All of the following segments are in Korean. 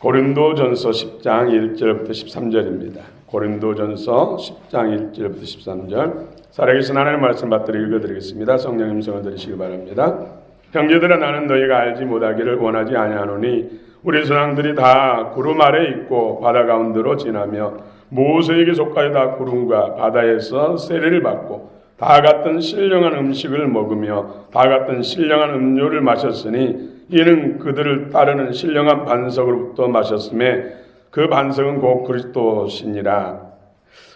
고린도전서 10장 1절부터 13절입니다. 고린도전서 10장 1절부터 13절 살아계신 하나님의 말씀 받들어 읽어드리겠습니다. 성령님 성을 들으시기 바랍니다. 형제들아, 나는 너희가 알지 못하기를 원하지 아니하노니 우리 선왕들이 다 구름 아래 있고 바다 가운데로 지나며 모세에게 속하여 다 구름과 바다에서 세례를 받고 다 같은 신령한 음식을 먹으며 다 같은 신령한 음료를 마셨으니 이는 그들을 따르는 신령한 반석으로부터 마셨음에 그 반석은 곧 그리스도시니라.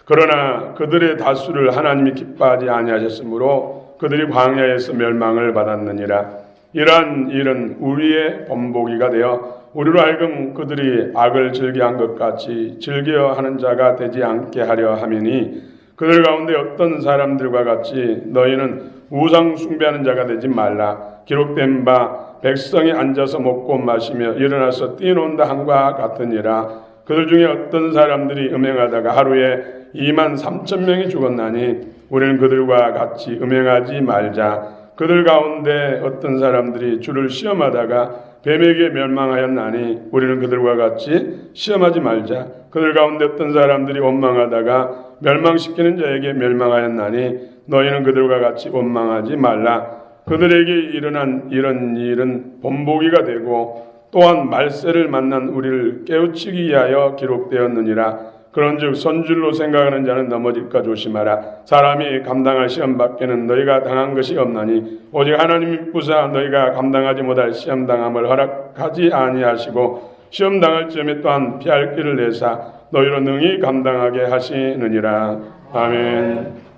그러나 그들의 다수를 하나님이 기뻐하지 아니하셨으므로 그들이 광야에서 멸망을 받았느니라. 이러한 일은 우리의 본보기가 되어 우리로 하여금 그들이 악을 즐겨한 것 같이 즐겨하는 자가 되지 않게 하려 함이니 그들 가운데 어떤 사람들과 같이 너희는 우상 숭배하는 자가 되지 말라. 기록된 바 백성이 앉아서 먹고 마시며 일어나서 뛰논다 함과 같으니라. 그들 중에 어떤 사람들이 음행하다가 하루에 23,000명이 죽었나니 우리는 그들과 같이 음행하지 말자. 그들 가운데 어떤 사람들이 주를 시험하다가 뱀에게 멸망하였나니 우리는 그들과 같이 시험하지 말자. 그들 가운데 어떤 사람들이 원망하다가 멸망시키는 자에게 멸망하였나니 너희는 그들과 같이 원망하지 말라. 그들에게 일어난 이런 일은 본보기가 되고 또한 말세를 만난 우리를 깨우치기 위하여 기록되었느니라. 그런즉 선줄로 생각하는 자는 넘어질까 조심하라. 사람이 감당할 시험 밖에는 너희가 당한 것이 없나니 오직 하나님이 믿고사 너희가 감당하지 못할 시험 당함을 허락하지 아니하시고 시험 당할 즈음에 또한 피할 길을 내사 너희로 능히 감당하게 하시느니라. 아멘.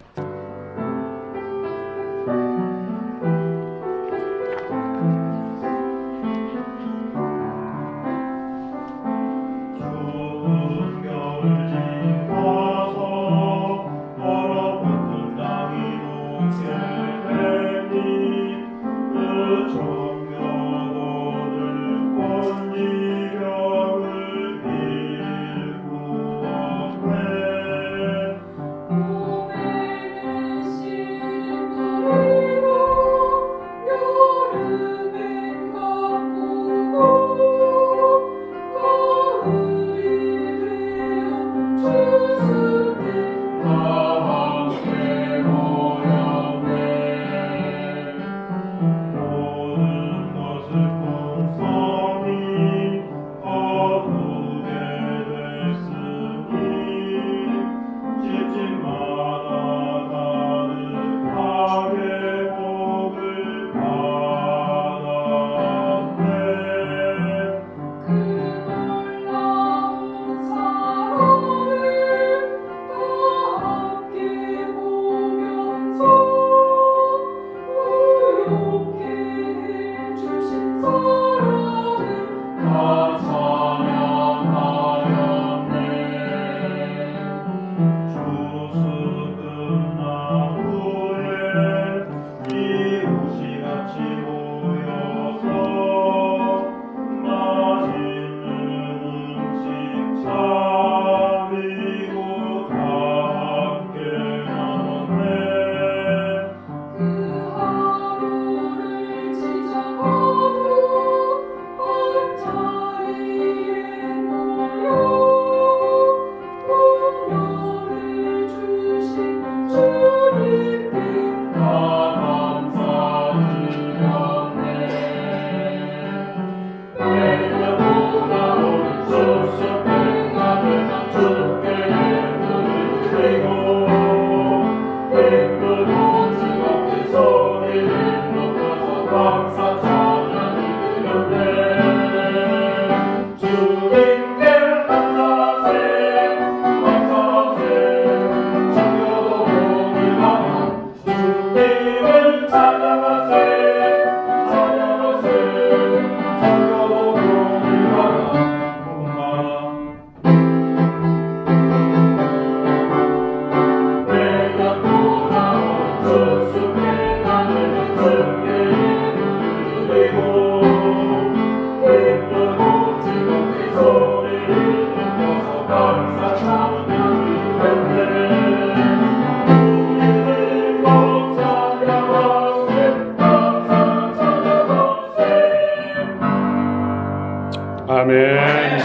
아멘.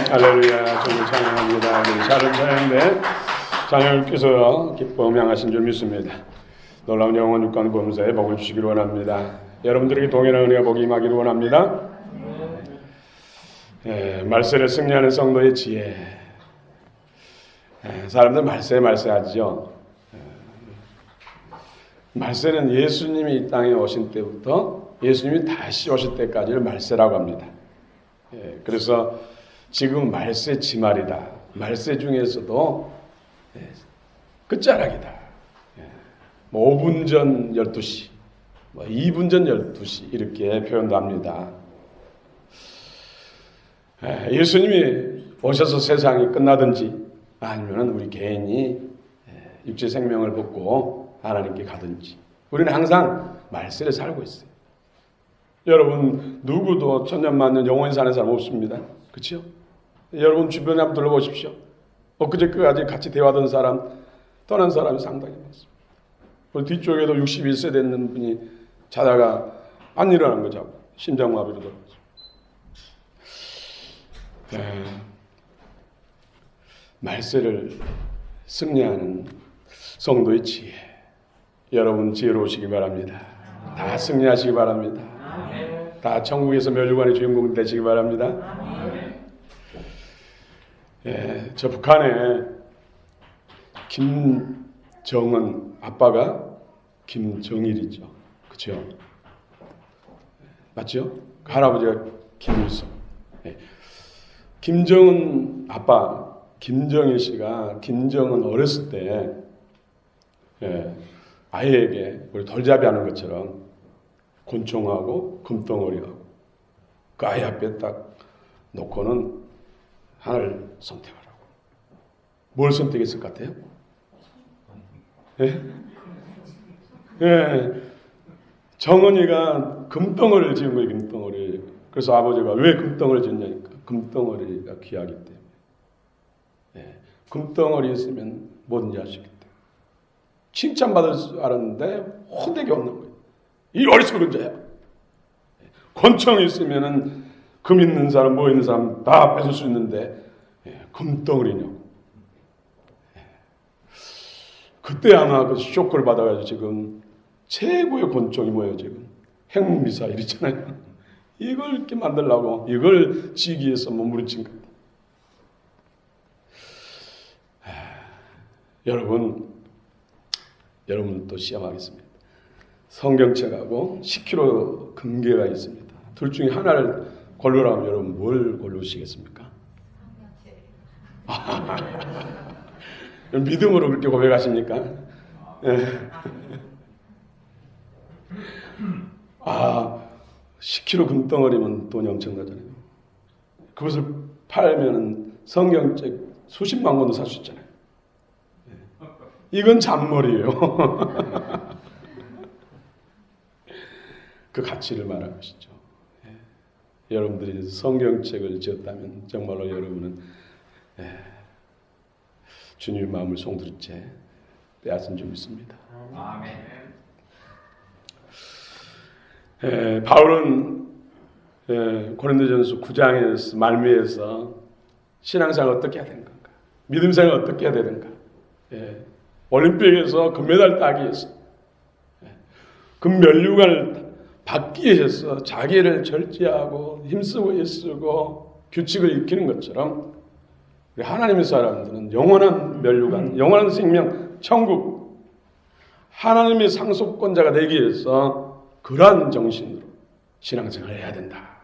할렐루야. 주님 찬양합니다. 우리 샤론 찬양대 찬양께서 기쁨 향하신 줄 믿습니다. 놀라운 영혼 육관 범사에 복을 주시기를 원합니다. 여러분들에게 동일한 은혜가 복이 임하기를 원합니다. 말세를 승리하는 성도의 지혜. 사람들 말세 하죠. 말세는 예수님이 이 땅에 오신 때부터 예수님이 다시 오실 때까지를 말세라고 합니다. 그래서 지금 말세 지말이다. 말세 중에서도 끝자락이다. 5분 전 12시, 2분 전 12시 이렇게 표현도 합니다. 예수님이 오셔서 세상이 끝나든지 아니면 우리 개인이 육체 생명을 벗고 하나님께 가든지 우리는 항상 말세를 살고 있어요. 여러분 누구도 천년만년 영원히 사는 사람 없습니다. 그렇죠? 여러분 주변에 한번 둘러보십시오. 엊그제까지 같이 대화하던 사람 떠난 사람이 상당히 많습니다. 우리 뒤쪽에도 61세 되는 분이 자다가 안 일어난 거죠. 심장마비로 들어갔죠. 말세를 승리하는 성도의 지혜. 여러분 지혜로우시기 바랍니다. 다 승리하시기 바랍니다. 다 천국에서 멸류관의 주인공 되시기 바랍니다. 저 북한에 김정은 아빠가 김정일이죠. 그렇죠? 맞죠? 그 할아버지가 김일성. 김정은 아빠 김정일 씨가 김정은 어렸을 때 아이에게 우리 돌잡이 하는 것처럼 권총하고 금덩어리하고 그 아이 앞에 딱 놓고는 하나를 선택하라고. 뭘 선택했을 것 같아요? 정은이가 금덩어리를 지은 거예요. 금덩어리. 그래서 아버지가 왜 금덩어리를 지었냐니까 금덩어리가 귀하기 때문에. 금덩어리 있으면 뭐든지 할 수 있기 때문에. 칭찬받을 줄 알았는데 호되게 없는 거예요. 이 어리석은 자야. 권총이 있으면은 금 있는 사람 뭐 있는 사람 다 뺏을 수 있는데 금덩어리냐고. 그때 아마 그 쇼크를 받아가지고 지금 최고의 권총이 뭐예요 지금? 핵미사일 있잖아요. 이걸 이렇게 만들려고 이걸 지기 위해서 몸부림친 겁니다. 여러분도 시험하겠습니다. 성경책하고 10kg 금괴가 있습니다. 둘 중에 하나를 고르라면 여러분 뭘 고르시겠습니까? 믿음으로 그렇게 고백하십니까? 10kg 금덩어리면 돈이 엄청나잖아요. 그것을 팔면 성경책 수십만 권도 살 수 있잖아요. 이건 잔머리예요. 그 가치를 말하는 것이죠. 여러분들이 성경책을 지었다면 정말로 여러분은 주님의 마음을 송두리째 빼앗은 줄 믿습니다. 바울은 고린도전서 9장에서 말미에서 신앙생활 어떻게 해야 되는가, 믿음생활 어떻게 해야 되는가, 올림픽에서 금메달 따기 위해서 금면류관을 받기 위해서 자기를 절제하고 힘쓰고 애쓰고 규칙을 익히는 것처럼 우리 하나님의 사람들은 영원한 면류관, 영원한 생명, 천국, 하나님의 상속권자가 되기 위해서 그러한 정신으로 신앙생활을 해야 된다.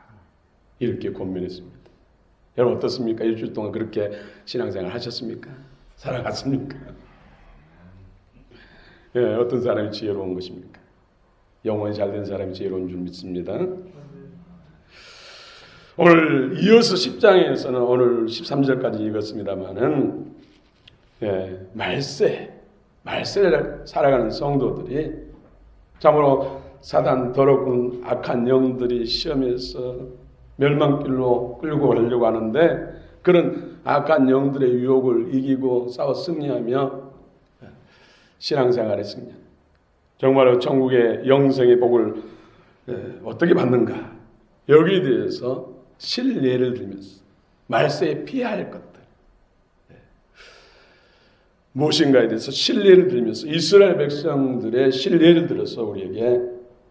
이렇게 권면했습니다. 여러분 어떻습니까? 일주일 동안 그렇게 신앙생활 하셨습니까? 살아갔습니까? 어떤 사람이 지혜로운 것입니까? 영원히 잘된 사람이 지혜로운 줄 믿습니다. 오늘 이어서 10장에서는 오늘 13절까지 읽었습니다만은 말세를 살아가는 성도들이 참으로 사단 더럽고 악한 영들이 시험에서 멸망길로 끌고 가려고 하는데 그런 악한 영들의 유혹을 이기고 싸워 승리하며 신앙생활에 승리. 정말로 천국의 영생의 복을 어떻게 받는가? 여기에 대해서 실례를 들면서 말세에 피해야 할 것들, 무엇인가에 대해서 신뢰를 들면서 이스라엘 백성들의 신뢰를 들어서 우리에게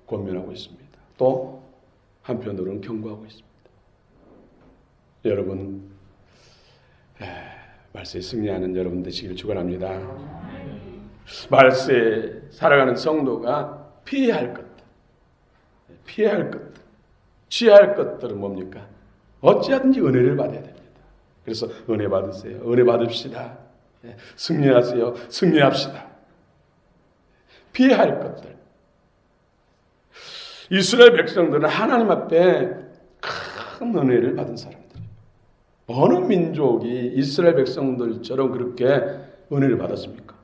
권면하고 있습니다. 또 한편으로는 경고하고 있습니다. 여러분, 말세에 승리하는 여러분 되시길 축원합니다. 말세에 살아가는 성도가 피해야 할 것들, 피해야 할 것들, 취해야 할 것들은 뭡니까? 어찌하든지 은혜를 받아야 됩니다. 그래서 은혜 받으세요. 은혜 받읍시다. 승리하세요. 승리합시다. 피해야 할 것들. 이스라엘 백성들은 하나님 앞에 큰 은혜를 받은 사람들이에요. 어느 민족이 이스라엘 백성들처럼 그렇게 은혜를 받았습니까?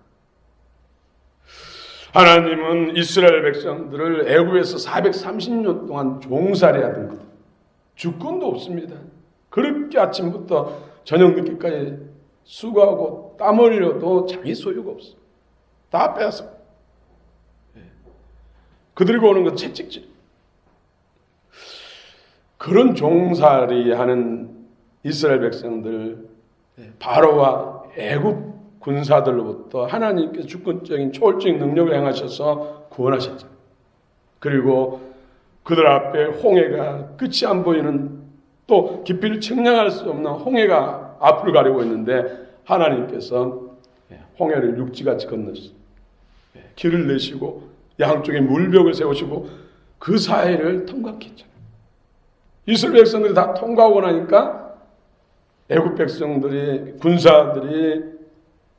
하나님은 이스라엘 백성들을 애굽에서 430년 동안 종살이하던 것, 주권도 없습니다. 그렇게 아침부터 저녁 늦게까지 수고하고 땀 흘려도 자기 소유가 없어. 다 빼앗어. 그들이 오는 건 채찍질. 그런 종살이하는 이스라엘 백성들, 바로와 애굽 군사들로부터 하나님께서 주권적인 초월적인 능력을 행하셔서 구원하셨죠. 그리고 그들 앞에 홍해가 끝이 안 보이는, 또 깊이를 측량할 수 없는 홍해가 앞을 가리고 있는데 하나님께서 홍해를 육지같이 건너서 길을 내시고 양쪽에 물벽을 세우시고 그 사이를 통과케 했잖아요. 이스라엘 백성들이 다 통과하고 나니까 애굽 백성들이, 군사들이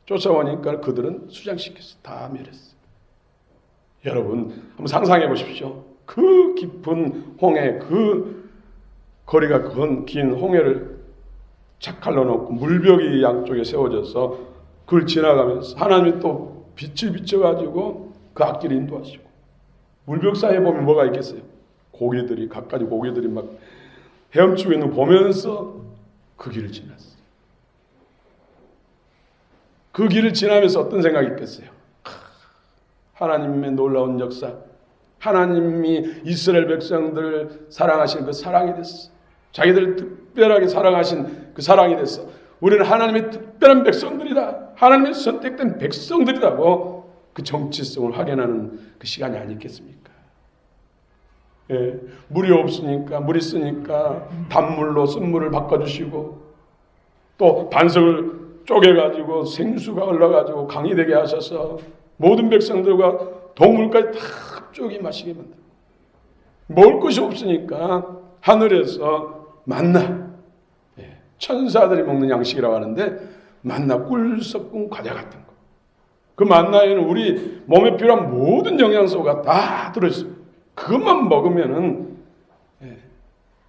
쫓아오니까 그들은 수장시켰어. 다 멸했어. 여러분 한번 상상해 보십시오. 그 깊은 홍해, 그 거리가 긴 홍해를 착칼로 놓고 물벽이 양쪽에 세워져서 그걸 지나가면서 하나님이 또 빛을 비춰가지고 그 앞길을 인도하시고, 물벽 사이에 보면 뭐가 있겠어요? 고기들이, 갖가지 고기들이 막 헤엄치고 있는 거 보면서 그 길을 지났어요. 그 길을 지나면서 어떤 생각이 있겠어요? 하나님의 놀라운 역사, 하나님이 이스라엘 백성들을 사랑하신 그 사랑이 됐어. 자기들을 특별하게 사랑하신 그 사랑이 됐어. 우리는 하나님의 특별한 백성들이다. 하나님의 선택된 백성들이라고 그 정체성을 확인하는 그 시간이 아니겠습니까? 예, 물이 없으니까, 물 있으니까 단물로 쓴물을 바꿔주시고, 또 반석을 쪼개가지고 생수가 흘러가지고 강이 되게 하셔서 모든 백성들과 동물까지 다 쪼개 마시게 만들고, 먹을 것이 없으니까 하늘에서 만나, 천사들이 먹는 양식이라고 하는데 만나, 꿀 섞은 과자 같은 거. 그 만나에는 우리 몸에 필요한 모든 영양소가 다 들어있어요. 그것만 먹으면은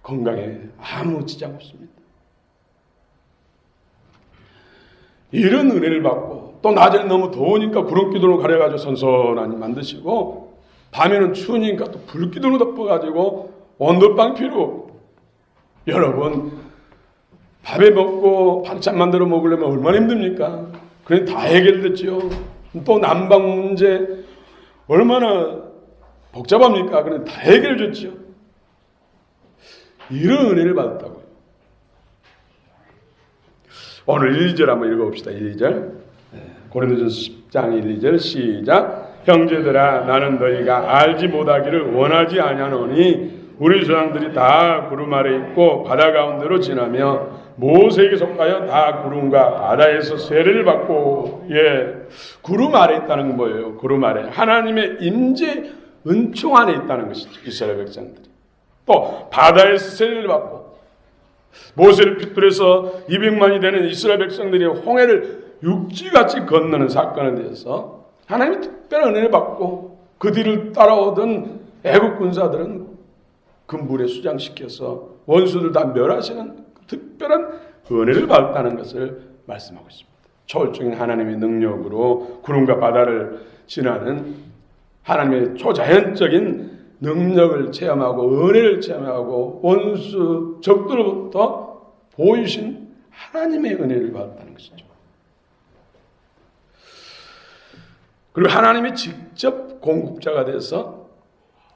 건강에 아무 지장 없습니다. 이런 은혜를 받고, 또 낮에는 너무 더우니까 구름기둥으로 가려가지고 선선하니 만드시고, 밤에는 추우니까 또 불기둥으로 덮어가지고 온돌방 필요 없고. 여러분, 밥에 먹고 반찬 만들어 먹으려면 얼마나 힘듭니까? 그래 다 해결됐죠. 또 난방 문제 얼마나 복잡합니까? 그래 다 해결해줬죠. 이런 은혜를 받았다고요. 오늘 1, 2절 한번 읽어봅시다. 1, 2절. 고린도전서 10장 1, 2절 시작. 형제들아, 나는 너희가 알지 못하기를 원하지 아니하노니 우리 조상들이 다 구름 아래 있고 바다 가운데로 지나며 모세에게 속하여 다 구름과 바다에서 세례를 받고. 구름 아래 있다는 건 뭐예요? 구름 아래 하나님의 임재 은총 안에 있다는 것이죠. 이스라엘 백성들이. 또 바다에서 세례를 받고, 모세를 핏불에서 200만이 되는 이스라엘 백성들이 홍해를 육지같이 건너는 사건에 대해서 하나님의 특별한 은혜를 받고, 그 뒤를 따라오던 애국 군사들은 그 물에 수장시켜서 원수들 다 멸하시는 특별한 은혜를 받았다는 것을 말씀하고 있습니다. 초월적인 하나님의 능력으로 구름과 바다를 지나는 하나님의 초자연적인 능력을 체험하고 은혜를 체험하고 원수 적들로부터 보이신 하나님의 은혜를 받았다는 것이죠. 그리고 하나님이 직접 공급자가 돼서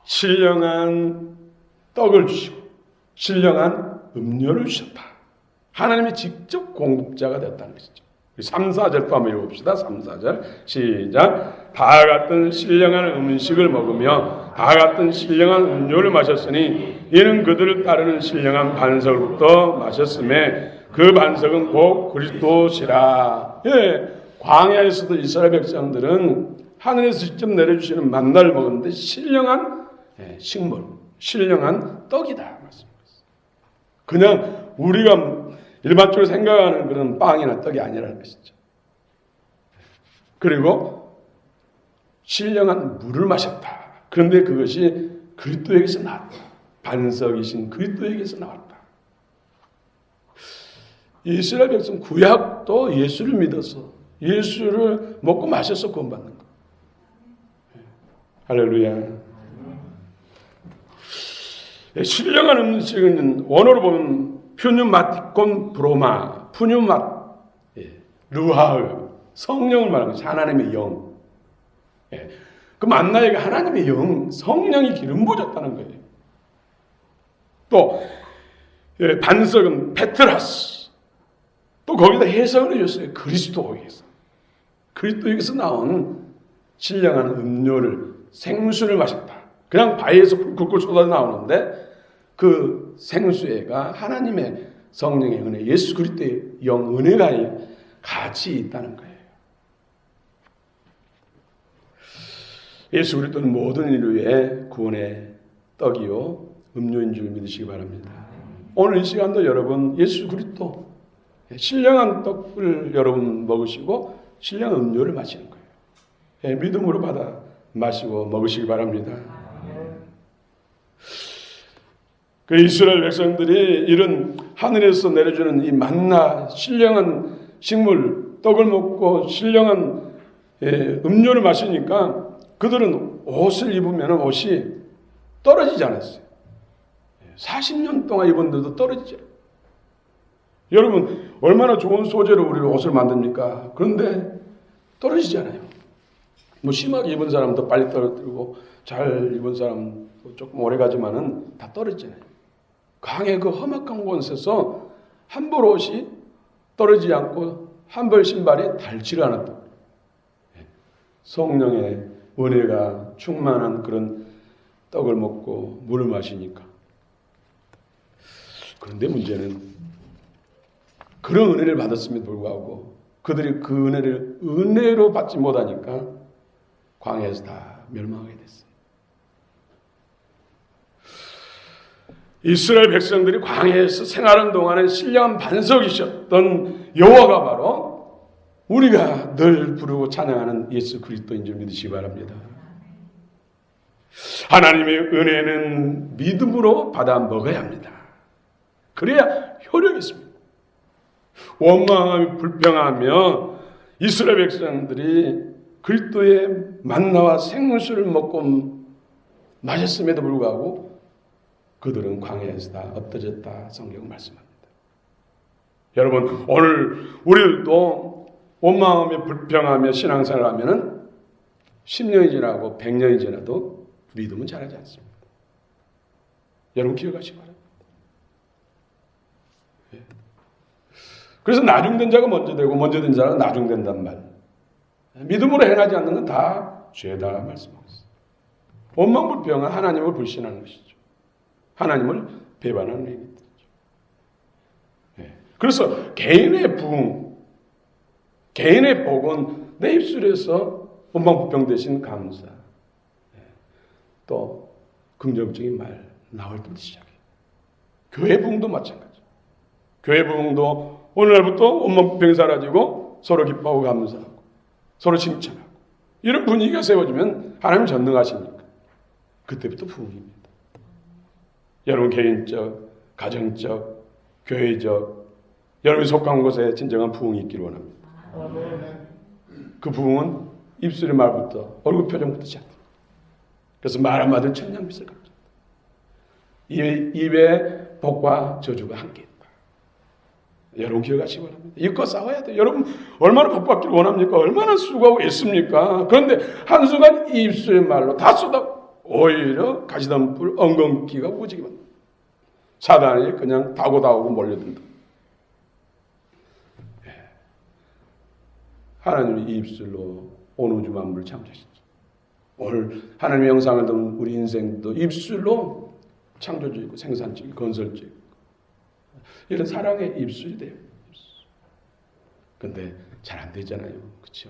신령한 떡을 주시고 신령한 음료를 주셨다. 하나님이 직접 공급자가 됐다는 것이죠. 3, 4절 또 한번 읽어봅시다. 3, 4절 시작. 다 같은 신령한 음식을 먹으며 다 같은 신령한 음료를 마셨으니 이는 그들을 따르는 신령한 반석으로부터 마셨음에 그 반석은 곧 그리스도시라. 예, 광야에서도 이스라엘 백성들은 하늘에서 직접 내려주시는 만나를 먹었는데 신령한 식물, 신령한 떡이다 말씀입니다. 그냥 우리가 일반적으로 생각하는 그런 빵이나 떡이 아니라는 것이죠. 그리고 신령한 물을 마셨다. 그런데 그것이 그리스도에게서 나왔다. 반석이신 그리스도에게서 나왔다. 이스라엘 백성 구약도 예수를 믿어서 예수를 먹고 마셔서 구원받는 것. 할렐루야. 신령한 음식은 원어로 보면 푸뉴마티콘 브로마, 푸뉴맛, 르하을, 성령을 말하는 것이 하나님의 영. 그 만나에게 하나님의 영, 성령이 기름 부어졌다는 거예요. 또 반석은 페트라스. 또 거기다 해석을 해줬어요. 그리스도에게서. 그리스도에게서 나온 신령한 음료를, 생수를 마셨다. 그냥 바위에서 굵굵 쏟아 나오는데 그 생수에가 하나님의 성령의 은혜, 예수 그리스도의 영 은혜가 같이 있다는 거예요. 예수 그리스도는 모든 인류의 구원의 떡이요 음료인 줄 믿으시기 바랍니다. 오늘 이 시간도 여러분 예수 그리스도 신령한 떡을 여러분 먹으시고 신령한 음료를 마시는 거예요. 믿음으로 받아 마시고 먹으시기 바랍니다. 그 이스라엘 백성들이 이런 하늘에서 내려주는 이 만나 신령한 식물 떡을 먹고 신령한 음료를 마시니까 그들은 옷을 입으면 옷이 떨어지지 않았어요. 40년 동안 입었는데도 떨어지지 않아요. 여러분 얼마나 좋은 소재로 우리가 옷을 만듭니까? 그런데 떨어지지 않아요. 뭐 심하게 입은 사람도 빨리 떨어뜨리고 잘 입은 사람도 조금 오래 가지만은 다 떨어지잖아요. 강의 그 험악한 곳에서 한 벌 옷이 떨어지지 않고 한 벌 신발이 닳지를 않았다. 성령의 은혜가 충만한 그런 떡을 먹고 물을 마시니까. 그런데 문제는 그런 은혜를 받았음에도 불구하고 그들이 그 은혜를 은혜로 받지 못하니까 광야에서 다 멸망하게 됐어요. 이스라엘 백성들이 광야에서 생활하는 동안에 신령한 반석이셨던 여호와가 바로 우리가 늘 부르고 찬양하는 예수 그리스도인 줄 믿으시기 바랍니다. 하나님의 은혜는 믿음으로 받아 먹어야 합니다. 그래야 효력이 있습니다. 원망하며 불평하며 이스라엘 백성들이 그리스도의 만나와 생수를 먹고 마셨음에도 불구하고 그들은 광야에서 다 엎드졌다 성경은 말씀합니다. 여러분 오늘 우리들도 원망하며 불평하며 신앙생활을 하면은 10년이 지나고 100년이 지나도 믿음은 자라지 않습니다. 여러분 기억하시기 바랍니다. 그래서 나중된 자가 먼저 되고 먼저 된 자가 나중된단 말. 믿음으로 행하지 않는 건 다 죄다 말씀하고 있어요. 원망불평은 하나님을 불신하는 것이죠. 하나님을 배반하는 행위들이죠. 그래서 개인의 부흥, 개인의 복은 내 입술에서 원망불평 대신 감사, 또 긍정적인 말 나올 때부터 시작해요. 교회 부흥도 마찬가지. 교회 부흥도 오늘날부터 원망불평이 사라지고 서로 기뻐하고 감사하고 서로 칭찬하고 이런 분위기가 세워지면 하나님 전능하시니까 그때부터 부흥입니다. 여러분 개인적, 가정적, 교회적 여러분이 속한 곳에 진정한 부흥이 있기를 원합니다. 그 부흥은 입술의 말부터 얼굴 표정부터 시작됩니다. 그래서 말 한마디로 천냥빛을 갚습니다. 입에 복과 저주가 함께 있다. 여러분 기억하시기 바랍니다. 이것과 싸워야 돼요. 여러분 얼마나 복받기를 원합니까? 얼마나 수고하고 애씁니까? 그런데 한순간 입술의 말로 다 쏟아 오히려 가시덤불 엉겅퀴가 오지게 만듭니다. 사단이 그냥 다고다오고 몰려든다. 하나님의 입술로 온 우주 만물을 창조하셨죠. 오늘 하나님의 영상을 담은 우리 인생도 입술로 창조적이고 생산적이고 건설적이고 이런 사랑의 입술이 돼요. 근데 잘 안 되잖아요. 그렇죠?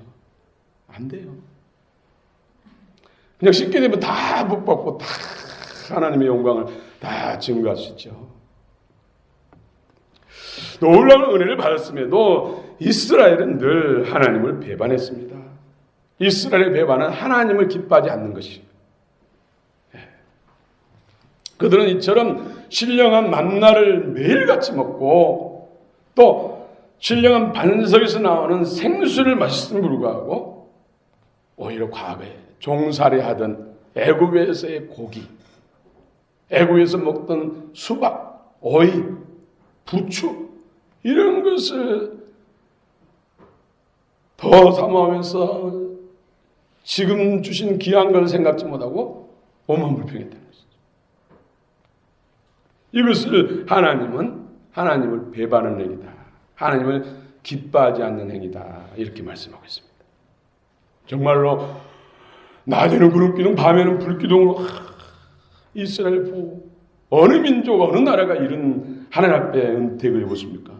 안 돼요. 그냥 쉽게 되면 다 복받고 다 하나님의 영광을 다 증거할 수 있죠. 놀라운 은혜를 받았음에도 이스라엘은 늘 하나님을 배반했습니다. 이스라엘의 배반은 하나님을 기뻐하지 않는 것이에요. 그들은 이처럼 신령한 만나를 매일같이 먹고 또 신령한 반석에서 나오는 생수를 마셨음에 불구하고 오히려 과거에 종살이하던 애굽에서의 고기, 애굽에서 먹던 수박, 오이, 부추 이런 것을 더 사모하면서 지금 주신 귀한 걸 생각지 못하고 오만 불평했다는 것이죠. 이것을 하나님을 배반하는 행위다. 하나님을 기뻐하지 않는 행위다. 이렇게 말씀하고 있습니다. 정말로 낮에는 구름기둥 밤에는 불기둥으로 이스라엘 보고 어느 민족 어느 나라가 이런 하나님 앞에 은택을 입었습니까?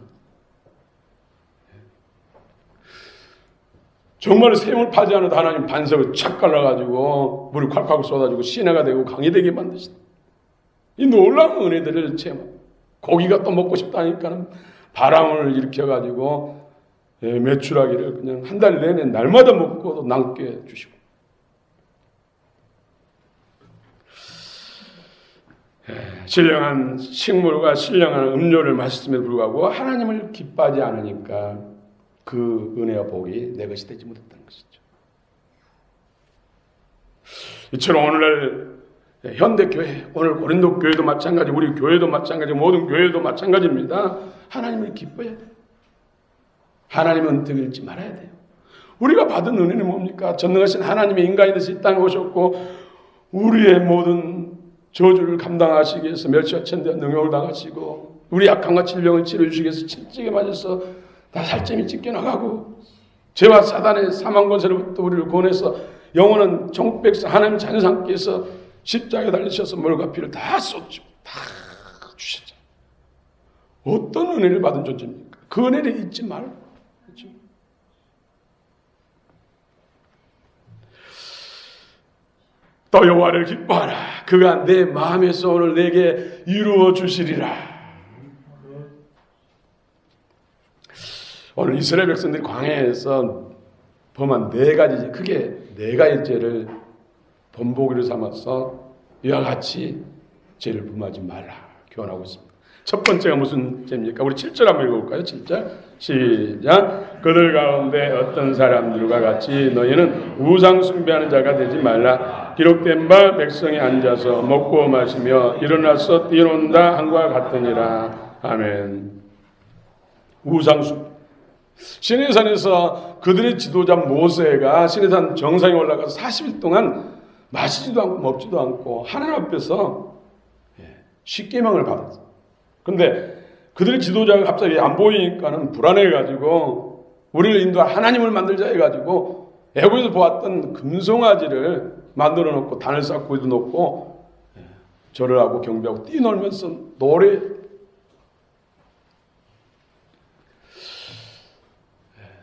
정말 샘을 파지 않아도 하나님 반석을 착 갈라가지고 물을 콸콸 쏟아지고 시내가 되고 강이 되게 만드신다. 이 놀라운 은혜들을 체험하고 고기가 또 먹고 싶다니까 바람을 일으켜가지고 메추라기를 그냥 한 달 내내 날마다 먹고 남게 주시고 신령한 식물과 신령한 음료를 마셨음에도 불구하고 하나님을 기뻐하지 않으니까 그 은혜와 복이 내 것이 되지 못했다는 것이죠. 이처럼 오늘날 현대교회, 오늘 고린도 교회도 마찬가지, 우리 교회도 마찬가지, 모든 교회도 마찬가지입니다. 하나님을 기뻐해야 돼요. 하나님의 은택을 잃지 말아야 돼요. 우리가 받은 은혜는 뭡니까? 전능하신 하나님의 인간이 되어서 이 땅에 오셨고 우리의 모든 저주를 감당하시기 위해서 멸치와 능욕을 당하시고 우리 약함과 질병을 치료해주시기 위해서 채찍에 맞아서 다 살점이 찢겨나가고 죄와 사단의 사망 권세로부터 우리를 구원해서 영원한 정백성 하나님 자녀 삼께서 십자가에 달리셔서 물과 피를 다 쏟죠. 다 주셨죠. 어떤 은혜를 받은 존재입니까? 그 은혜를 잊지 말고. 그렇죠? 또 여호와를 기뻐하라. 그가 내 마음의 소원을 내게 이루어 주시리라. 오늘 이스라엘 백성들이 광야에서 범한 네 가지, 크게 네 가지 죄를 본보기로 삼아서 이와 같이 죄를 범하지 말라 교훈하고 있습니다. 첫 번째가 무슨 죄입니까? 우리 7절 한번 읽어볼까요? 7절 시작. 그들 가운데 어떤 사람들과 같이 너희는 우상 숭배하는 자가 되지 말라. 기록된 바 백성이 앉아서 먹고 마시며 일어나서 뛰논다 한과 같으니라. 아멘. 우상 숭배. 시내산에서 그들의 지도자 모세가 시내산 정상에 올라가서 40일 동안 마시지도 않고 먹지도 않고 하나님 앞에서 십계명을 받았어. 그런데 그들의 지도자가 갑자기 안 보이니까는 불안해가지고 우리를 인도할 하나님을 만들자 해가지고 애굽에서 보았던 금송아지를 만들어 놓고 단을 쌓고 구이도 놓고 절을 하고 경배하고 뛰놀면서 노래.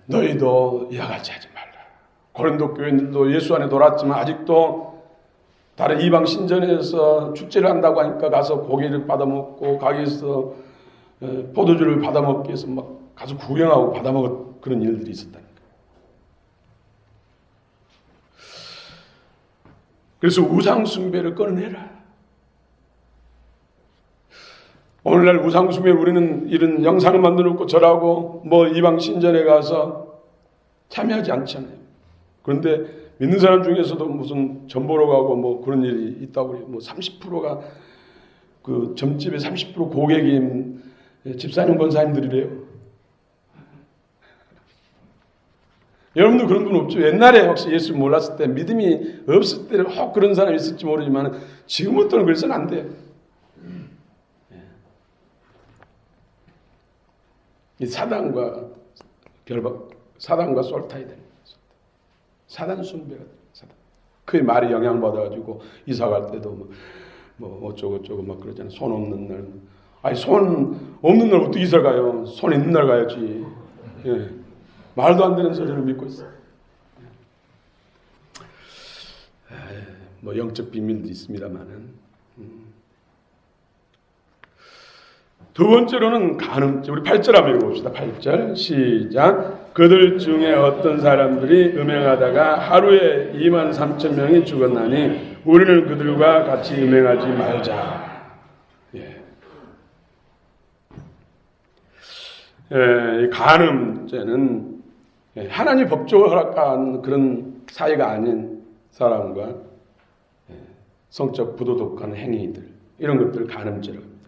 너희도 이와 같이 하지 말라. 고린도 교인들도 예수 안에 돌았지만 아직도 다른 이방 신전에서 축제를 한다고 하니까 가서 고기를 받아먹고 가게에서 포도주를 받아먹기 위해서 막 가서 구경하고 받아먹은 그런 일들이 있었다니까. 그래서 우상 숭배를 끊어내라. 오늘날 우상 숭배 우리는 이런 영상을 만들어 놓고 절하고 뭐 이방 신전에 가서 참여하지 않잖아요. 그런데 믿는 사람 중에서도 무슨 점 보러 가고 뭐 그런 일이 있다고 그래요. 뭐 30%가 그 점집에 30% 고객인 집사님 권사님들이래요. 여러분도 그런 분 없죠? 옛날에 혹시 예수 몰랐을 때 믿음이 없을 때 혹 그런 사람이 있을지 모르지만 지금부터는 그래서는 안 돼요. 이 사단과 사단과 쏠타야 됩니다. 사단 숭배가 됩니다. 사단. 그의 말에 영향받아가지고 이사 갈 때도 뭐 어쩌고 막 그러잖아요. 손 없는 날. 아니 손 없는 날 어떻게 이사 가요? 손 있는 날 가야지. 예. 말도 안 되는 소리를 믿고 있어요. 뭐 영적 비밀도 있습니다만은. 두 번째로는 간음죄. 우리 8절 한번 읽어봅시다. 8절 시작. 그들 중에 어떤 사람들이 음행하다가 하루에 23,000명이 죽었나니 우리는 그들과 같이 음행하지 말자. 예. 이 간음죄는 하나님 법적으로 허락한 그런 사이가 아닌 사람과 성적 부도덕한 행위들, 이런 것들을 간음죄라고 합니다.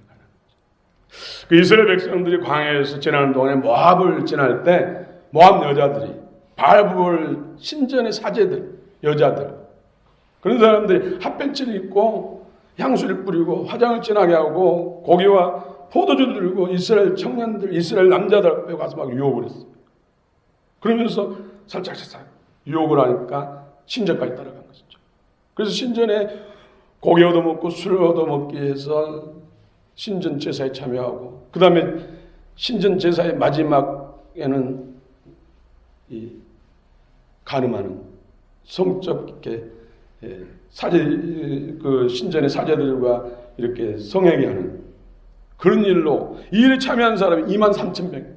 그 이스라엘 백성들이 광야에서 지나는 동안에 모압을 지날 때 모압 여자들이 바알부올 신전의 사제들, 여자들, 그런 사람들이 핫팬츠를 입고 향수를 뿌리고 화장을 진하게 하고 고기와 포도주를 들고 이스라엘 청년들, 이스라엘 남자들 앞에 가서 막 유혹을 했어요. 그러면서 살짝 유혹을 하니까 신전까지 따라간 것이죠. 그래서 신전에 고기 얻어먹고 술 얻어먹기 위해서 신전 제사에 참여하고, 그 다음에 신전 제사의 마지막에는 이 간음하는 성적 이렇게 사제, 그 신전의 사제들과 이렇게 성행위 하는 그런 일로, 이 일에 참여한 사람이 23,000명.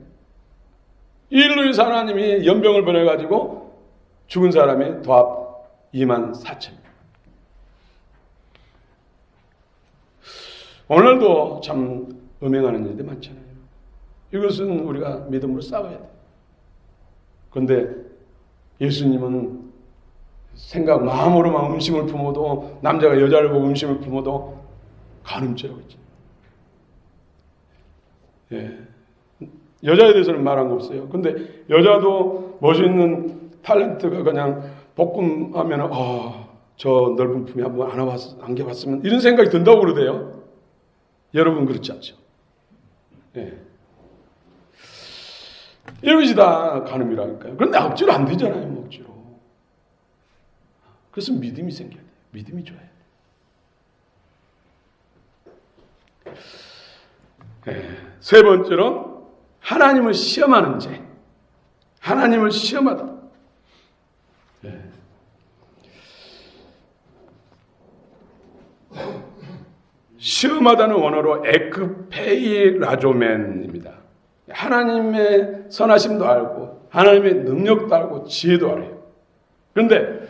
이 일로 인해서 하나님이 연병을 보내가지고 죽은 사람이 도합 24,000명. 오늘도 참 음행하는 일들이 많잖아요. 이것은 우리가 믿음으로 싸워야 돼요. 그런데 예수님은 마음으로만 음심을 품어도, 남자가 여자를 보고 음심을 품어도 간음죄라고 했죠. 예. 여자에 대해서는 말한 거 없어요. 근데 여자도 멋있는 탤런트가 그냥 볶음하면 저 넓은 품에 한번 안겨봤으면 이런 생각이 든다고 그러대요. 여러분 그렇지 않죠? 예. 이것이 다 간음이라니까요. 그런데 억지로 안 되잖아요. 억지로. 그래서 믿음이 생겨야 돼요. 믿음이 좋아야 돼요. 예. 세 번째로 하나님을 시험하는 죄. 하나님을 시험하다. 예. 시험하다는 원어로 에크페이라조멘입니다. 하나님의 선하심도 알고 하나님의 능력도 알고 지혜도 알아요. 그런데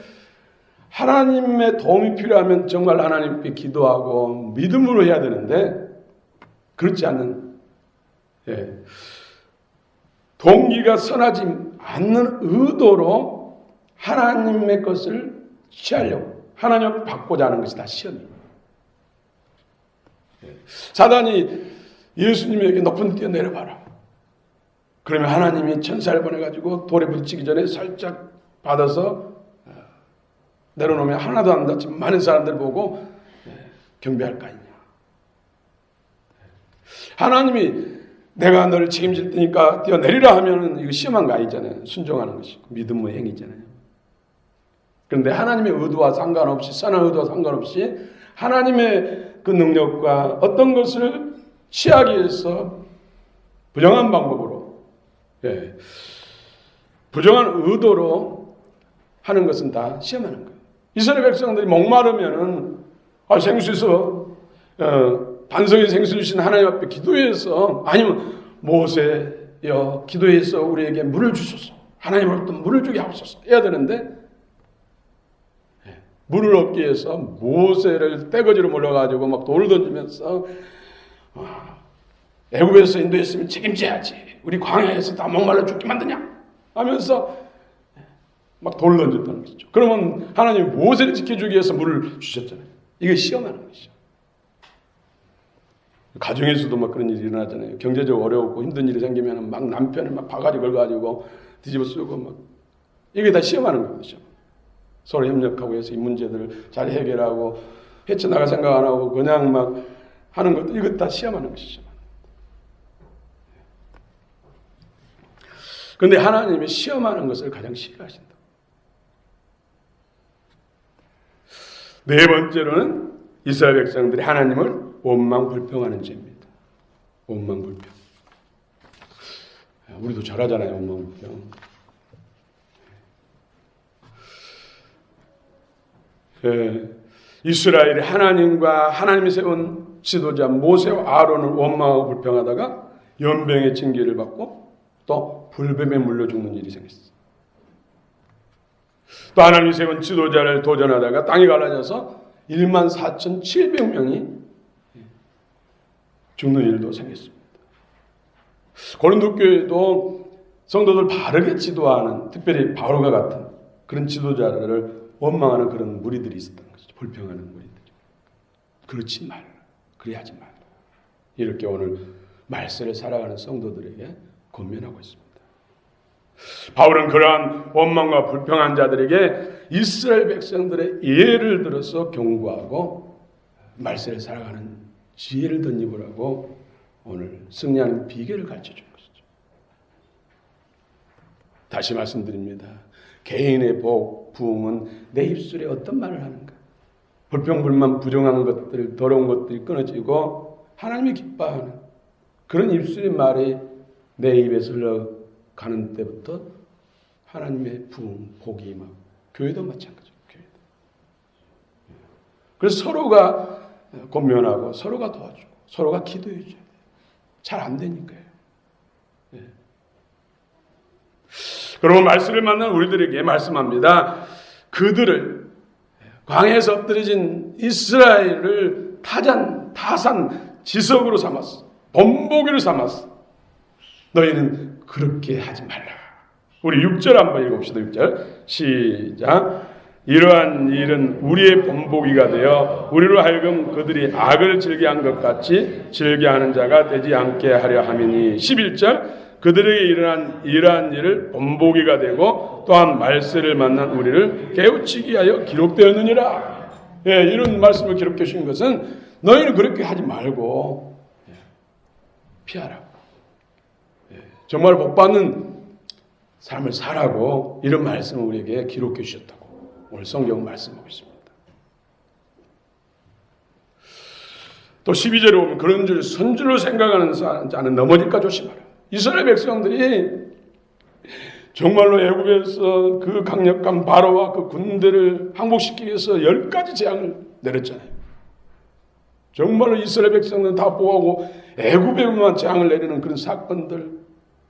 하나님의 도움이 필요하면 정말 하나님께 기도하고 믿음으로 해야 되는데, 그렇지 않는 동기가 선하지 않는 의도로 하나님의 것을 취하려고, 하나님을 받고자 하는 것이 다 시험이에요. 사단이 예수님에게 높은 데 내려봐라. 그러면 하나님이 천사를 보내가지고 돌에 부딪히기 전에 살짝 받아서 내려놓으면 하나도 안 다치면 많은 사람들 보고 경배할 거 아니냐. 하나님이 내가 너를 책임질 테니까 뛰어내리라 하면은 이거 시험한 거 아니잖아요. 순종하는 것이 믿음의 행위잖아요. 그런데 하나님의 의도와 상관없이, 선한 의도와 상관없이 하나님의 그 능력과 어떤 것을 취하기 위해서 부정한 방법으로, 부정한 의도로 하는 것은 다 시험하는 거예요. 이스라엘 백성들이 목마르면은 생수에서 반석의 생수 주신 하나님 앞에 기도해서, 아니면 모세여 기도해서 우리에게 물을 주소서, 하나님으로부터 물을 주게 하옵소서 해야 되는데, 물을 얻기 위해서 모세를 떼거지로 몰려가지고 막 돌을 던지면서 애굽에서 인도했으면 책임져야지, 우리 광야에서 다 목말라 죽게 만드냐 하면서 막 돌을 던졌다는 것이죠. 그러면 하나님이 모세를 지켜주기 위해서 물을 주셨잖아요. 이게 시험하는 것이죠. 가정에서도 막 그런 일이 일어나잖아요. 경제적으로 어려웠고 힘든 일이 생기면 막 남편을 막 바가지 걸어가지고 뒤집어 쓰고 막, 이게 다 시험하는 거죠. 서로 협력하고 해서 이 문제들을 잘 해결하고 헤쳐나갈 생각 안 하고 그냥 막 하는 것도, 이것 다 시험하는 것이죠. 그런데 하나님이 시험하는 것을 가장 싫어하신다. 네 번째로는 이스라엘 백성들이 하나님을 원망 불평하는 죄입니다. 원망 불평. 우리도 잘하잖아요, 원망 불평. 이스라엘이 하나님과 하나님이 세운 지도자 모세와 아론을 원망하고 불평하다가 연병의 징계를 받고 또 불뱀에 물려 죽는 일이 생겼어요. 또 하나님이 세운 지도자를 도전하다가 땅이 갈라져서 14,700명이 죽는 일도 생겼습니다. 고린도 교회도 성도들 바르게 지도하는, 특별히 바울과 같은 그런 지도자를 원망하는 그런 무리들이 있었던 것이죠. 불평하는 무리들. 그렇지 말라. 그래야지 말라. 이렇게 오늘 말세를 살아가는 성도들에게 권면하고 있습니다. 바울은 그러한 원망과 불평한 자들에게 이스라엘 백성들의 예를 들어서 경고하고 말세를 살아가는 지혜를 덧입으라고 오늘 승리하는 비결을 가르쳐준 것이죠. 다시 말씀드립니다. 개인의 복, 부흥은 내 입술에 어떤 말을 하는가? 불평불만 부정한 것들, 더러운 것들이 끊어지고 하나님이 기뻐하는 그런 입술의 말이 내 입에서 흘러가는 때부터 하나님의 부흥, 복이 막 교회도 마찬가지예요. 교회도. 그래서 서로가 권면하고 서로가 도와주고 서로가 기도해 줘야 돼요. 잘 안 되니까요. 예. 그러면 말씀을 만난 우리들에게 말씀합니다. 그들을 광야에서 엎드려진 이스라엘을 타산 지석으로 삼았어. 본보기로 삼았어. 너희는 그렇게 하지 말라. 우리 6절 한번 읽어봅시다. 6절 시작. 이러한 일은 우리의 본보기가 되어 우리로 하여금 그들이 악을 즐겨한 것 같이 즐겨하는 자가 되지 않게 하려 함이니. 11절 그들에게 일어난 이러한 일을 본보기가 되고 또한 말세를 만난 우리를 깨우치기 위하여 기록되었느니라. 예, 이런 말씀을 기록해 주신 것은 너희는 그렇게 하지 말고 피하라고. 예, 정말 복받는 삶을 살라고 이런 말씀을 우리에게 기록해 주셨다고 오늘 성경은 말씀하고 있습니다. 또 12절에 보면 그런 줄 선줄로 생각하는 자는 넘어질까 조심하라. 이스라엘 백성들이 정말로 애굽에서 그 강력한 바로와 그 군대를 항복시키기 위해서 10가지 재앙을 내렸잖아요. 정말로 이스라엘 백성들은 다 보호하고 애굽에만 재앙을 내리는 그런 사건들,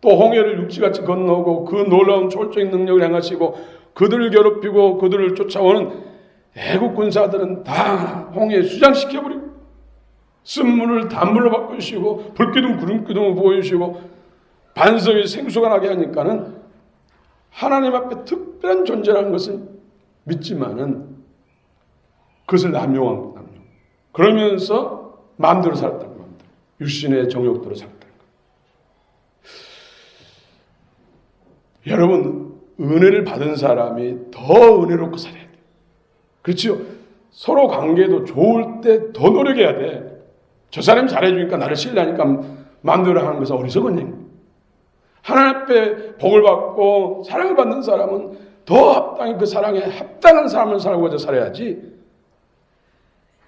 또 홍해를 육지같이 건너고 그 놀라운 초월적인 능력을 행하시고 그들을 괴롭히고 그들을 쫓아오는 애국 군사들은 다 홍해에 수장시켜버리고 쓴물을 단물로 바꾸시고 불기둥 구름기둥을 보여주시고 반석에 생수가 나게 하니까는 하나님 앞에 특별한 존재라는 것을 믿지만은 그것을 남용. 그러면서 마음대로 살았다는 겁니다. 육신의 정욕대로 살았다는 겁니다. 여러분, 은혜를 받은 사람이 더 은혜롭고 살아야 돼요. 그렇죠? 서로 관계도 좋을 때 더 노력해야 돼. 저 사람이 잘해주니까 나를 신뢰하니까 마음대로 하는 것은 어리석은 얘기입니다. 하나님 앞에 복을 받고 사랑을 받는 사람은 더 합당히 그 사랑에 합당한 삶을 살고자 살아야지,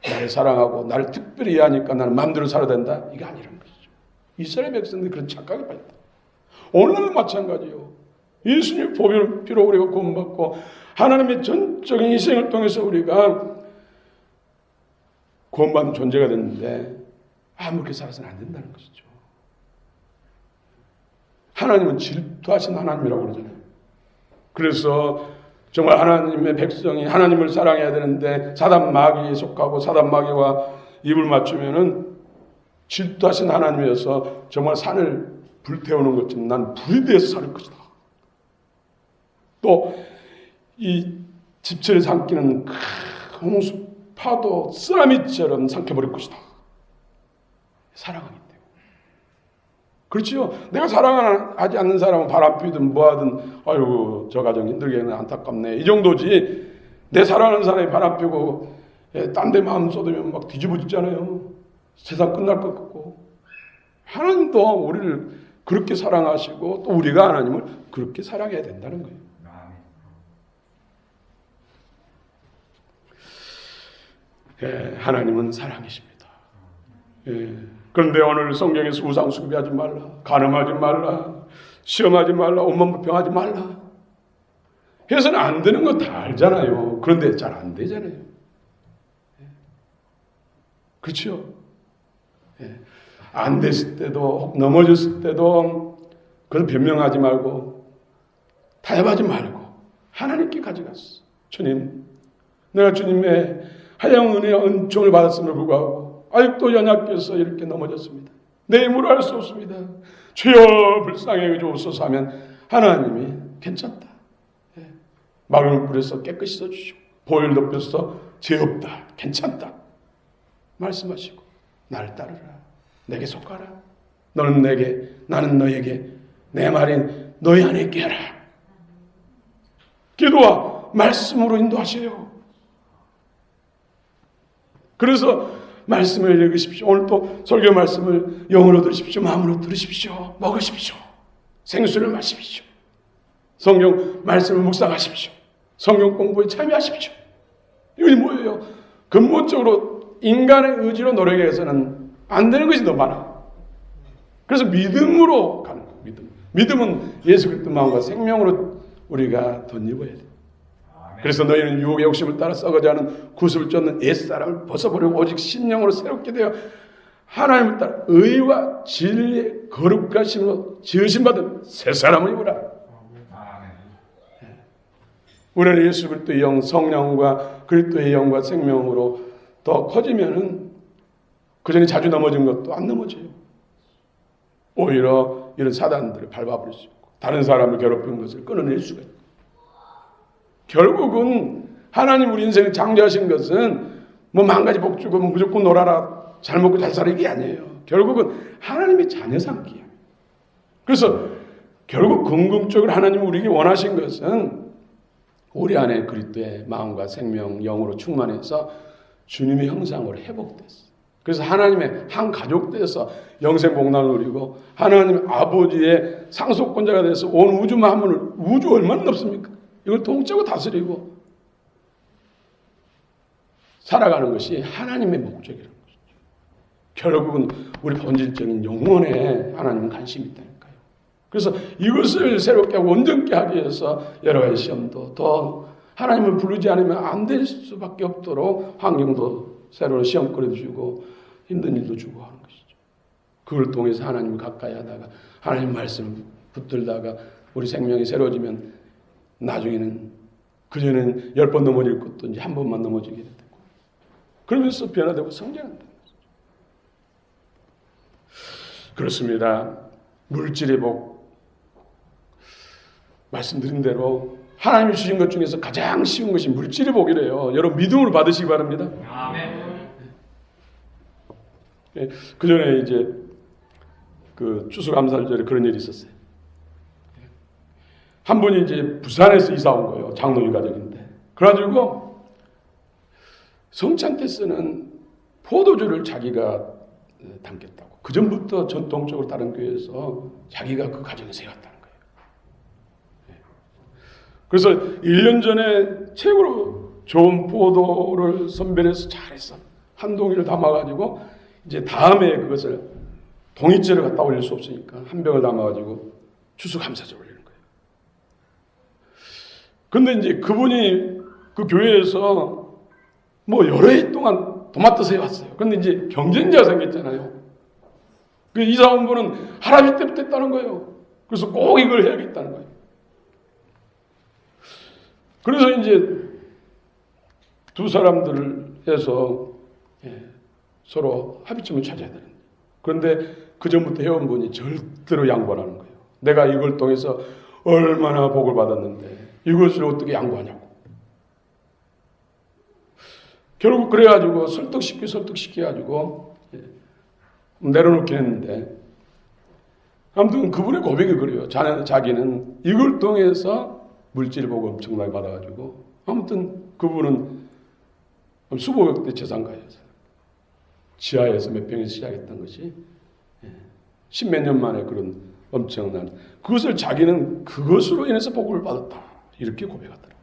나를 사랑하고 나를 특별히 이해하니까 나는 마음대로 살아야 된다, 이게 아니라는 것이죠. 이스라엘 백성들이 그런 착각에 빠졌다. 오늘도 마찬가지요. 예수님의 보혈로 우리가 구원받고 하나님의 전적인 희생을 통해서 우리가 구원받은 존재가 됐는데 아무렇게 살아서는 안 된다는 것이죠. 하나님은 질투하신 하나님이라고 그러잖아요. 그래서 정말 하나님의 백성이 하나님을 사랑해야 되는데 사단 마귀에 속하고 사단 마귀와 입을 맞추면은 질투하신 하나님이어서 정말 산을 불태우는 것처럼 난 불이 되어서 살 것이다. 또 이 집체를 삼키는 홍수 파도 쓰나미처럼 삼켜버릴 것이다. 사랑하기 때문에. 그렇지요. 내가 사랑하지 않는 사람은 바람 피든 뭐하든 아이고 저 가정 힘들게는 안타깝네, 이 정도지. 내 사랑하는 사람이 바람 피고 딴 데 마음 쏟으면 막 뒤집어지잖아요. 세상 끝날 것 같고. 하나님도 우리를 그렇게 사랑하시고 또 우리가 하나님을 그렇게 사랑해야 된다는 거예요. 예, 하나님은 사랑이십니다. 예, 그런데 오늘 성경에서 우상숭배하지 말라, 간음하지 말라, 시험하지 말라, 온몸 불평하지 말라 해서는 안 되는 거 다 알잖아요. 그런데 잘 안 되잖아요. 그렇죠? 예. 안 됐을 때도, 넘어졌을 때도 그걸 변명하지 말고 타협하지 말고 하나님께 가져갔어. 주님, 내가 주님의 하얀 은혜와 은총을 받았음을 불구하고 아직도 연약해서 이렇게 넘어졌습니다. 내 힘으로 할 수 없습니다. 주여 불쌍히 여겨주옵소서 하면 하나님이 괜찮다. 막을 뿌려서 깨끗이 써주시고 보혈 덮여서 죄 없다. 괜찮다. 말씀하시고 나를 따르라. 내게 속하라. 너는 내게, 나는 너에게, 내 말인 너희 안에 있게 하라. 기도와 말씀으로 인도하세요. 그래서 말씀을 읽으십시오. 오늘 또 설교 말씀을 영으로 들으십시오. 마음으로 들으십시오. 먹으십시오. 생수를 마십시오. 성경 말씀을 묵상하십시오. 성경 공부에 참여하십시오. 이것이 뭐예요? 근본적으로 인간의 의지로 노력해서는 안 되는 것이 너무 많아. 그래서 믿음으로 가는 거예요. 믿음은 예수 그리스도 마음과 생명으로 우리가 덧입어야 돼. 그래서 너희는 유혹의 욕심을 따라 썩어져가는 구습을 쫓는 옛사람을 벗어버리고 오직 신령으로 새롭게 되어 하나님을 따라 의와 진리의 거룩하심으로 지으심받은 새 사람을 입으라. 우리는 예수 그리스도의 영, 성령과 그리스도의 영과 생명으로 더 커지면은 그 전에 자주 넘어진 것도 안 넘어져요. 오히려 이런 사단들을 밟아버릴 수 있고 다른 사람을 괴롭히는 것을 끊어낼 수가 있고 결국은 하나님 우리 인생을 창조하신 것은 뭐 만가지 복 주고 무조건 놀아라 잘 먹고 잘 살아 이게 아니에요. 결국은 하나님의 자녀 삼기예요. 그래서 결국 궁극적으로 하나님이 우리에게 원하신 것은 우리 안에 그리스도의 마음과 생명, 영으로 충만해서 주님의 형상으로 회복됐어. 그래서 하나님의 한 가족 돼서 영생 복락을 누리고 하나님 아버지의 상속권자가 돼서 온 우주 만물을 우주 얼마나 넓습니까? 이걸 통째로 다스리고 살아가는 것이 하나님의 목적이라는 것이죠. 결국은 우리 본질적인 영혼에 하나님은 관심이 있다니까요. 그래서 이것을 새롭게 하고 온전케 하기 위해서 여러 가지 시험도 더 하나님을 부르지 않으면 안 될 수밖에 없도록 환경도 새로운 시험거리도 주고 힘든 일도 주고 하는 것이죠. 그걸 통해서 하나님을 가까이 하다가 하나님 말씀을 붙들다가 우리 생명이 새로워지면 나중에는 그전에는 10번 넘어질 것도 이제 한 번만 넘어지게 되고 그러면서 변화되고 성장한다. 그렇습니다. 물질의 복 말씀드린 대로 하나님이 주신 것 중에서 가장 쉬운 것이 물질의 복이래요. 여러분 믿음으로 받으시기 바랍니다. 아멘. 그 전에 이제 그 추수감사절에 그런 일이 있었어요. 한 분이 이제 부산에서 이사 온 거예요. 장로님 가족인데. 그래가지고 성찬 때 쓰는 포도주를 자기가 담겠다고. 그 전부터 전통적으로 다른 교회에서 자기가 그 가정에서 해왔다는 거예요. 그래서 1년 전에 최고로 좋은 포도를 선별해서 잘했어. 한 동이를 담아가지고 이제 다음에 그것을 동이째를 갖다 올릴 수 없으니까 한 병을 담아가지고 추수감사절 올리는 거예요. 근데 이제 그분이 그 교회에서 뭐 여러 해 동안 도맡아서 해왔어요. 근데 이제 경쟁자가 생겼잖아요. 그 이사 온 분은 할아버지 때부터 했다는 거예요. 그래서 꼭 이걸 해야겠다는 거예요. 그래서 이제 두 사람들을 해서 서로 합의점을 찾아야 되는 거예요. 그런데 그 전부터 해온 분이 절대로 양보하는 거예요. 내가 이걸 통해서 얼마나 복을 받았는데 이것을 어떻게 양보하냐고. 결국 그래가지고 설득시켜가지고 내려놓게 했는데 아무튼 그분의 고백이 그래요. 자기는 이걸 통해서 물질 복을 엄청나게 받아가지고 아무튼 그분은 수백억 대 재산가였어요. 지하에서 몇 평에서 시작했던 것이 십몇 년 만에 그런 엄청난 그것을 자기는 그것으로 인해서 복을 받았다 이렇게 고백하더라고요.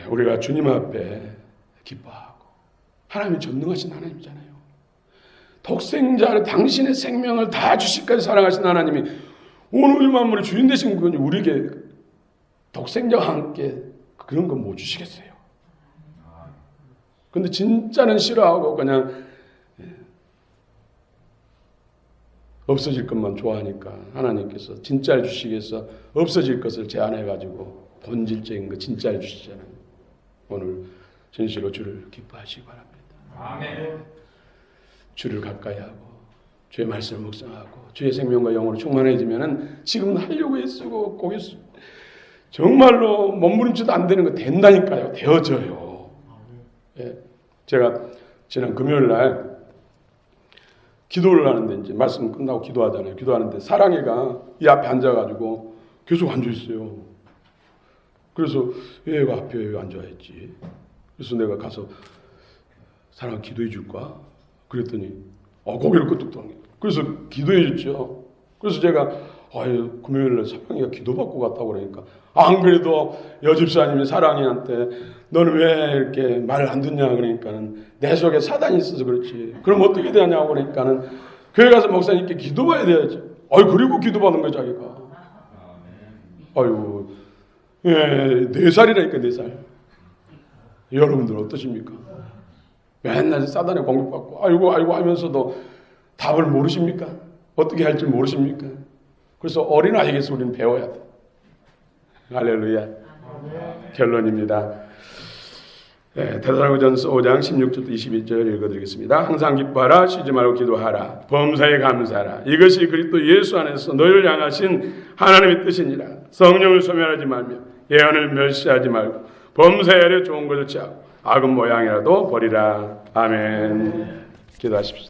우리가 주님 앞에 기뻐하고 하나님이 전능하신 하나님이잖아요. 독생자를 당신의 생명을 다 주시기까지 사랑하신 하나님이 온 우주 만물의 주인 되신 분이 우리에게 독생자와 함께 그런 거 못 주시겠어요. 근데 진짜는 싫어하고 그냥 없어질 것만 좋아하니까 하나님께서 진짜를 주시기 위해서 없어질 것을 제안해가지고 본질적인 거 진짜를 주시잖아요. 오늘 진실로 주를 기뻐하시기 바랍니다. 아멘. 주를 가까이 하고 주의 말씀을 묵상하고 주의 생명과 영으로 충만해지면은 지금 하려고 애쓰고 거기 정말로 몸부림쳐도 안 되는 거 된다니까요. 되어져요. 예. 제가 지난 금요일 날 기도를 하는데 이제 말씀 끝나고 기도하잖아요. 기도하는데 사랑이가 이 앞에 앉아가지고 계속 앉아 있어요. 그래서 얘가 앞에 왜 앉아있지? 그래서 내가 가서 사랑 기도해 줄까? 그랬더니 고개를 끄덕 떠는 그래서 기도해 줬죠. 그래서 제가 금요일날 사랑이가 기도받고 갔다고 그러니까 안 그래도 여집사님이 사랑이한테 너는 왜 이렇게 말을 안 듣냐 그러니까는 내 속에 사단이 있어서 그렇지. 그럼 어떻게 되냐고 그러니까는 교회 가서 목사님께 기도봐야 돼야지. 그리고 기도받는 거야 자기가. 아이고 4살이라니까 4살. 여러분들 어떠십니까? 맨날 사단에 공격받고 아이고 하면서도 답을 모르십니까? 어떻게 할지 모르십니까? 그래서 어린아이에게서 우리는 배워야 돼. 할렐루야. 결론입니다. 데살로니가전서 5장 16절부터 21절 읽어드리겠습니다. 항상 기뻐하라, 쉬지 말고 기도하라, 범사에 감사하라. 이것이 그리스도 예수 안에서 너희를 향하신 하나님의 뜻이니라. 성령을 소멸하지 말며 예언을 멸시하지 말고 범사에 아래 좋은 것을 취하고 악은 모양이라도 버리라. 아멘. 기도하십시오.